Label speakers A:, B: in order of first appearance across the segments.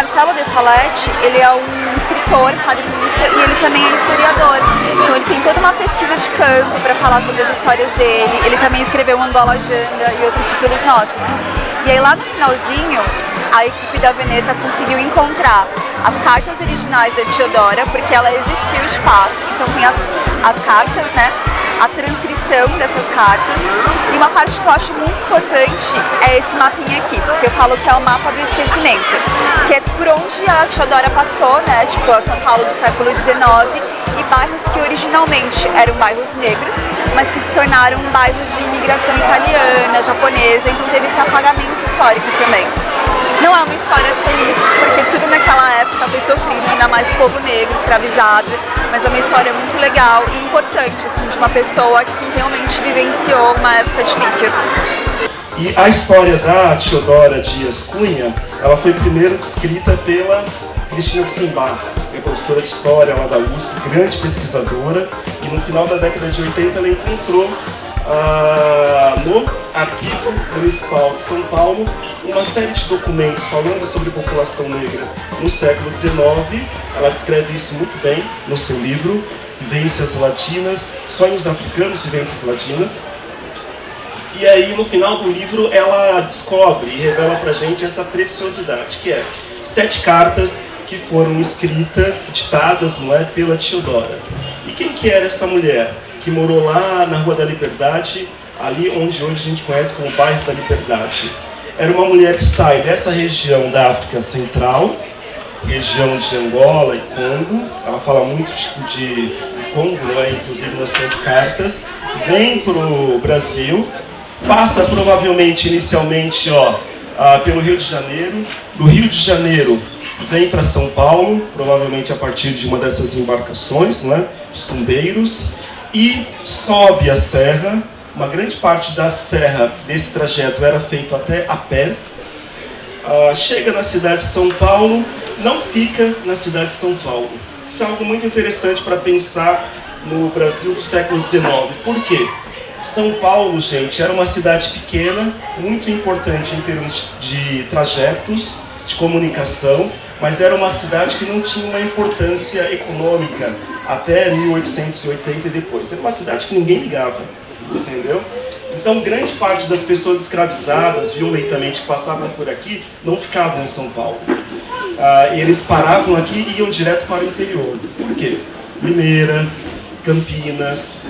A: Marcelo de Salete, ele é um escritor, quadrinista e ele também é historiador. Então ele tem toda uma pesquisa de campo para falar sobre as histórias dele. Ele também escreveu Angola Janga e outros títulos nossos. E aí lá no finalzinho, a equipe da Veneta conseguiu encontrar as cartas originais da Teodora, porque ela existiu de fato. Então tem as cartas, né? A transcrição dessas cartas. E uma parte que eu acho muito importante é esse mapinha aqui, porque eu falo que é o mapa do esquecimento, que é por onde a Teodora passou, né? Tipo, a São Paulo do século XIX, e bairros que originalmente eram bairros negros, mas que se tornaram bairros de imigração italiana, japonesa, então teve esse apagamento histórico também. Não é uma história feliz, porque tudo naquela época foi sofrido, ainda mais o povo negro, escravizado, mas é uma história muito legal e importante, assim, de uma pessoa que realmente vivenciou uma época difícil.
B: E a história da Teodora Dias Cunha, ela foi primeiro escrita pela Cristina Psembach, que é professora de História lá da USP, grande pesquisadora, e no final da década de 80 ela encontrou no Arquivo Municipal de São Paulo uma série de documentos falando sobre população negra no século XIX. Ela descreve isso muito bem no seu livro, Vivências Latinas, Sonhos Africanos, Vivências Latinas. E aí, no final do livro, ela descobre e revela pra gente essa preciosidade, que é 7 cartas que foram escritas, ditadas, não é, pela Teodora. E quem que era essa mulher? Que morou lá na Rua da Liberdade, ali onde hoje a gente conhece como Bairro da Liberdade. Era uma mulher que sai dessa região da África Central, região de Angola e Congo. Ela fala muito de Congo, não é? Inclusive nas suas cartas. Vem para o Brasil, passa provavelmente inicialmente pelo Rio de Janeiro. Do Rio de Janeiro vem para São Paulo, provavelmente a partir de uma dessas embarcações, não é? Os tumbeiros. E sobe a serra. Uma grande parte da serra desse trajeto era feito até a pé. Chega na cidade de São Paulo, não fica na cidade de São Paulo. Isso é algo muito interessante para pensar no Brasil do século XIX. Por quê? São Paulo, gente, era uma cidade pequena, muito importante em termos de trajetos, de comunicação, mas era uma cidade que não tinha uma importância econômica até 1880 e depois. Era uma cidade que ninguém ligava, entendeu? Então, grande parte das pessoas escravizadas, violentamente, que passavam por aqui, não ficavam em São Paulo. Eles paravam aqui e iam direto para o interior. Por quê? Limeira, Campinas,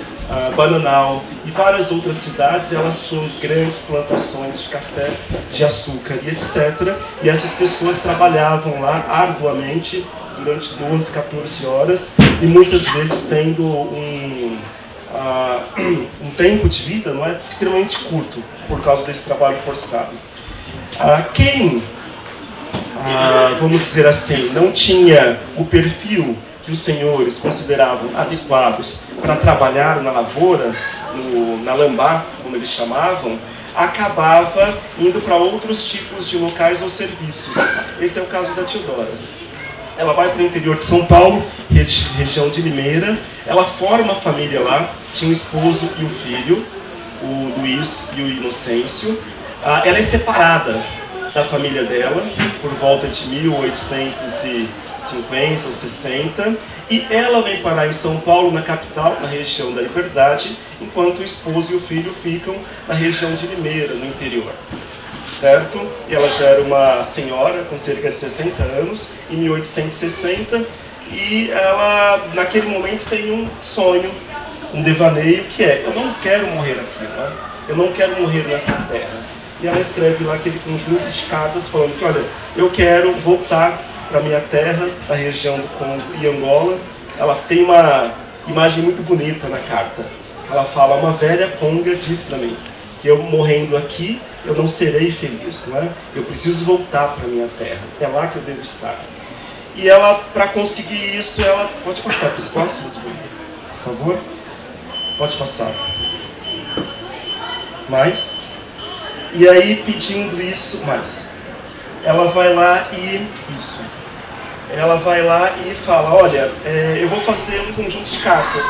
B: Bananal e várias outras cidades, elas tinham grandes plantações de café, de açúcar e etc. E essas pessoas trabalhavam lá arduamente durante 12, 14 horas e muitas vezes tendo um tempo de vida, não é, extremamente curto por causa desse trabalho forçado. Quem, vamos dizer assim, não tinha o perfil que os senhores consideravam adequados para trabalhar na lavoura, na lambá, como eles chamavam, acabava indo para outros tipos de locais ou serviços. Esse é o caso da Teodora. Ela vai para o interior de São Paulo, região de Limeira, ela forma a família lá, tinha o esposo e o filho, o Luiz e o Inocêncio. Ela é separada da família dela, por volta de 1850 ou 60, e ela vem parar em São Paulo, na capital, na região da Liberdade, enquanto o esposo e o filho ficam na região de Limeira, no interior. Certo? E ela já era uma senhora com cerca de 60 anos, em 1860, e ela, naquele momento, tem um sonho, um devaneio, que é: eu não quero morrer aqui, né? Eu não quero morrer nessa terra. E ela escreve lá aquele conjunto de cartas falando que, olha, eu quero voltar para minha terra, a região do Congo e Angola. Ela tem uma imagem muito bonita na carta. Ela fala: uma velha conga diz para mim que eu morrendo aqui, eu não serei feliz, não é? Eu preciso voltar para minha terra, é lá que eu devo estar. E ela, para conseguir isso, ela... Pode passar para os próximos, por favor? Pode passar. Mais. E aí, pedindo isso, mais. Ela vai lá e... Isso. Ela vai lá e fala: olha, eu vou fazer um conjunto de cartas.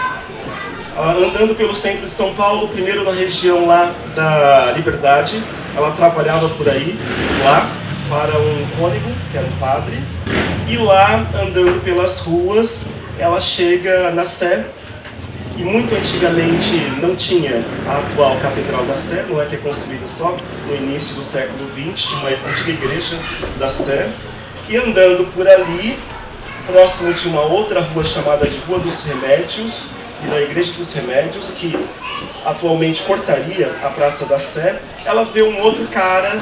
B: Andando pelo centro de São Paulo, primeiro na região lá da Liberdade, ela trabalhava por aí, lá, para um cônego, que era um padre, e lá, andando pelas ruas, ela chega na Sé, e muito antigamente não tinha a atual Catedral da Sé, não é que é construída só no início do século XX, tinha uma antiga igreja da Sé, e andando por ali, próximo de uma outra rua chamada de Rua dos Remédios, e na Igreja dos Remédios, que atualmente cortaria a Praça da Sé, ela vê um outro cara,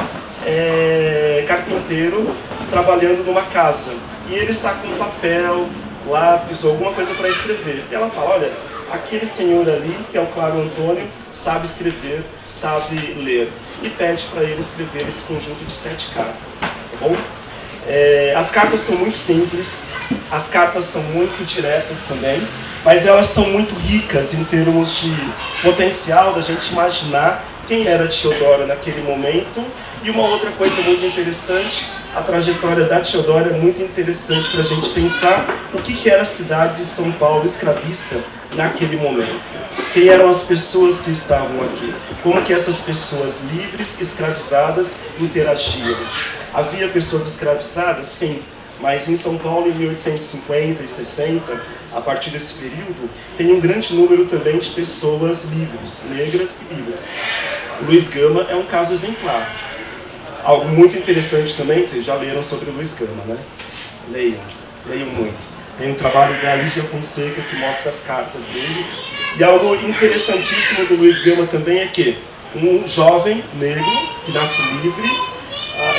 B: carpinteiro, trabalhando numa casa. E ele está com papel, lápis ou alguma coisa para escrever. E ela fala, olha, aquele senhor ali, que é o Claro Antônio, sabe escrever, sabe ler. E pede para ele escrever esse conjunto de 7 cartas, tá bom? As cartas são muito simples, as cartas são muito diretas também, mas elas são muito ricas em termos de potencial da gente imaginar quem era Teodora naquele momento. E uma outra coisa muito interessante, a trajetória da Teodora é muito interessante para a gente pensar o que era a cidade de São Paulo escravista naquele momento. Quem eram as pessoas que estavam aqui? Como que essas pessoas livres, escravizadas, interagiam? Havia pessoas escravizadas? Sim. Mas em São Paulo, em 1850 e 60, a partir desse período, tem um grande número também de pessoas livres, negras e livres. Luiz Gama é um caso exemplar. Algo muito interessante também, vocês já leram sobre Luiz Gama, né? Leiam muito. Tem um trabalho da Lígia Fonseca que mostra as cartas dele. E algo interessantíssimo do Luiz Gama também é que um jovem negro que nasce livre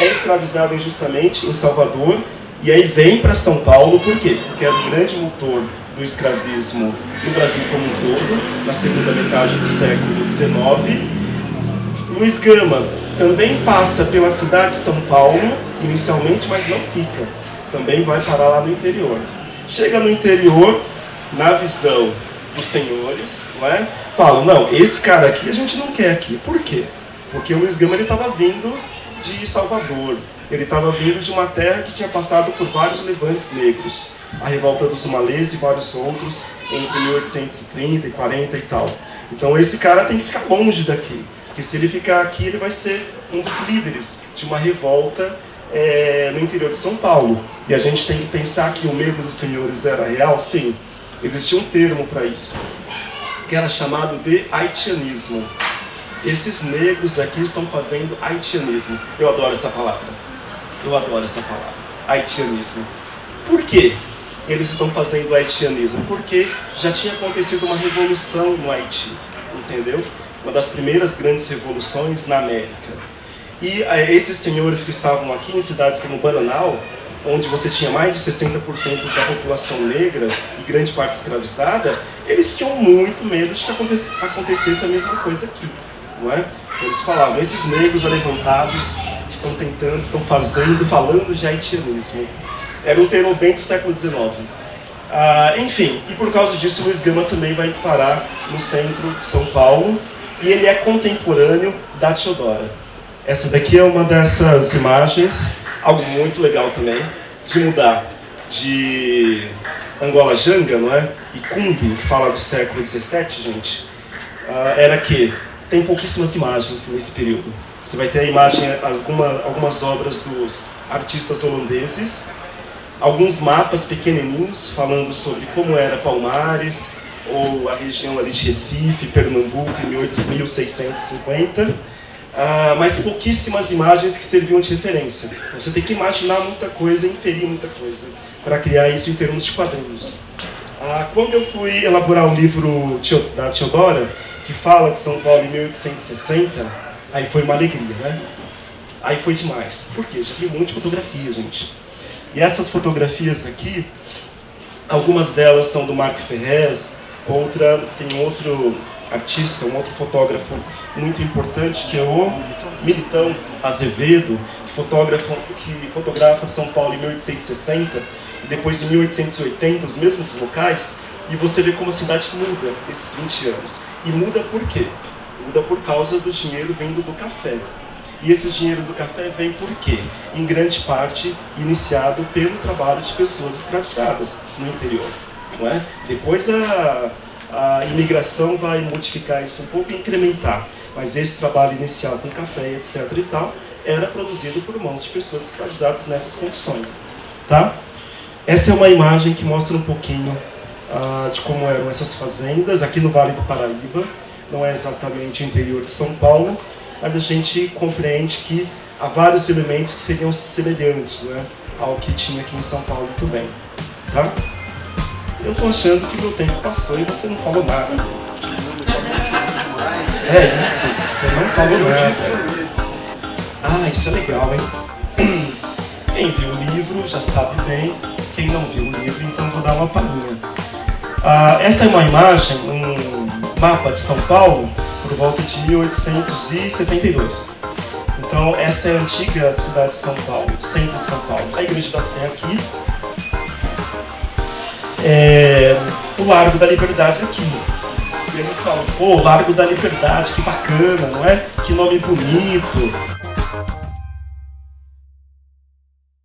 B: é escravizado injustamente em Salvador e aí vem para São Paulo, por quê? Porque era o grande motor do escravismo no Brasil como um todo, na segunda metade do século XIX. Luiz Gama também passa pela cidade de São Paulo, inicialmente, mas não fica. Também vai parar lá no interior. Chega no interior, na visão dos senhores, não é? Falam, não, esse cara aqui a gente não quer aqui. Por quê? Porque o Luiz Gama estava vindo de Salvador. Ele estava vindo de uma terra que tinha passado por vários levantes negros. A revolta dos malês e vários outros, entre 1830 e 40 e tal. Então esse cara tem que ficar longe daqui. Porque se ele ficar aqui, ele vai ser um dos líderes de uma revolta no interior de São Paulo. E a gente tem que pensar que o medo dos senhores era real? Sim. Existia um termo para isso, que era chamado de haitianismo. Esses negros aqui estão fazendo haitianismo. Eu adoro essa palavra. Haitianismo. Por quê eles estão fazendo haitianismo? Porque já tinha acontecido uma revolução no Haiti, entendeu? Uma das primeiras grandes revoluções na América. E esses senhores que estavam aqui em cidades como Bananal, onde você tinha mais de 60% da população negra e grande parte escravizada, eles tinham muito medo de que acontecesse a mesma coisa aqui, não é? Eles falavam, esses negros alevantados estão falando de haitianismo. Era um termo bem do século XIX. Enfim, e por causa disso, Luiz Gama também vai parar no centro de São Paulo, e ele é contemporâneo da Teodora. Essa daqui é uma dessas imagens, algo muito legal também, de mudar de Angola Janga, não é? E Cumbi, que fala do século XVII, gente, era que tem pouquíssimas imagens nesse período. Você vai ter a imagem, algumas obras dos artistas holandeses, alguns mapas pequenininhos falando sobre como era Palmares, ou a região ali de Recife, Pernambuco, em 1650, mas pouquíssimas imagens que serviam de referência. Então, você tem que imaginar muita coisa, inferir muita coisa, para criar isso em termos de quadrinhos. Quando eu fui elaborar o livro da Teodora, que fala de São Paulo em 1860, aí foi uma alegria, né? Aí foi demais. Por quê? Já vi um monte de fotografia, gente. E essas fotografias aqui, algumas delas são do Marco Ferrez, tem outro artista, um outro fotógrafo muito importante, que é o Militão Azevedo, que fotografa São Paulo em 1860 e depois em 1880, os mesmos locais, e você vê como a cidade muda esses 20 anos. E muda por quê? Muda por causa do dinheiro vindo do café. E esse dinheiro do café vem por quê? Em grande parte iniciado pelo trabalho de pessoas escravizadas no interior, não é? Depois a imigração vai modificar isso um pouco e incrementar. Mas esse trabalho inicial com café, etc. e tal, era produzido por mãos de pessoas escravizadas nessas condições. Tá? Essa é uma imagem que mostra um pouquinho de como eram essas fazendas aqui no Vale do Paraíba. Não é exatamente o interior de São Paulo, mas a gente compreende que há vários elementos que seriam semelhantes, né, ao que tinha aqui em São Paulo também. Tá? Eu estou achando que meu tempo passou e você não falou nada. É isso, você não falou nada. Ah, isso é legal, hein? Quem viu o livro já sabe bem, quem não viu o livro, então vou dar uma palhinha. Essa é uma imagem, um mapa de São Paulo, por volta de 1872. Então, essa é a antiga cidade de São Paulo, centro de São Paulo. A Igreja da Sé aqui. O Largo da Liberdade aqui. E eles falam, pô, Largo da Liberdade, que bacana, não é? Que nome bonito.